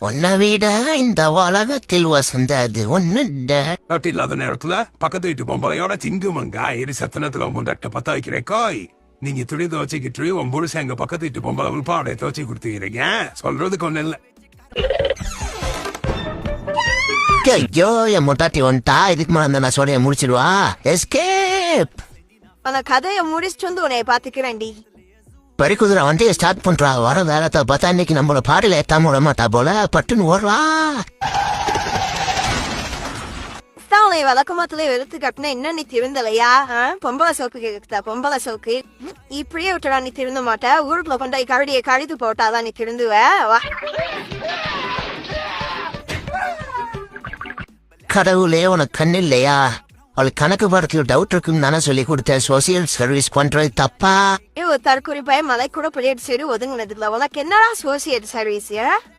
உன்னை விட இந்த உலகத்தில் வசந்தது ஒண்ணு இல்ல. நட்டு இல்லாத நேரத்துல பக்கத்து வீட்டு பொம்பளையோட திங்குமங்க இரு சத்தனத்துல முண்டட்ட பத்த வைக்கிறேன் காய். நீங்க துணி துவச்சிக்கிட்டு உன் புருஷன் எங்க பக்கத்து வீட்டு பொம்பளை உள்பாடைய துவச்சி கொடுத்துக்கிறீங்க. சொல்றதுக்கு ஒண்ணு இல்ல. ஐயோ என் முட்டாட்டி வந்துட்டா. இதுக்கு மேல நான் சொல்ல முடிச்சிடுவா. எஸ்கேப். அந்த கதையை முடிச்சுட்டு வந்து உன்னைய பாத்துக்கிறேன்டி. பறிக்குதிரை வந்து ஸ்டார்ட் பண்றா. வர வேலைத்தை பார்த்தா இன்னைக்கு நம்மள பாடல ஏத்தாம விட மாட்டா போல. பட்டுன்னு ஓடுறா. அவளை வழக்கமாத்துல வெளுத்து கட்டினா என்ன நீ திருந்தலையா? பொம்பளை சோக்கு கேக்குதா? பொம்பளை சோக்கு இப்படியே விட்டுடா நீ திருந்த மாட்ட. ஊருக்குள்ள கொண்டாய் கரடியை கழித்து போட்டாதான் நீ திருந்துவ. கடவுளே உனக்கு கண்ணு இல்லையா? அவளுக்கு கணக்கு பாடத்துல டவுட் இருக்குன்னு தானே சொல்லி கொடுத்த. சோசியல் சர்வீஸ் பண்றது தப்பா? தற்கொலை பய மலை கூட பிள்ளைட்டு சரி ஒதுங்கினதுல உனக்கு என்னடா சோசியல் சர்வீஸ்?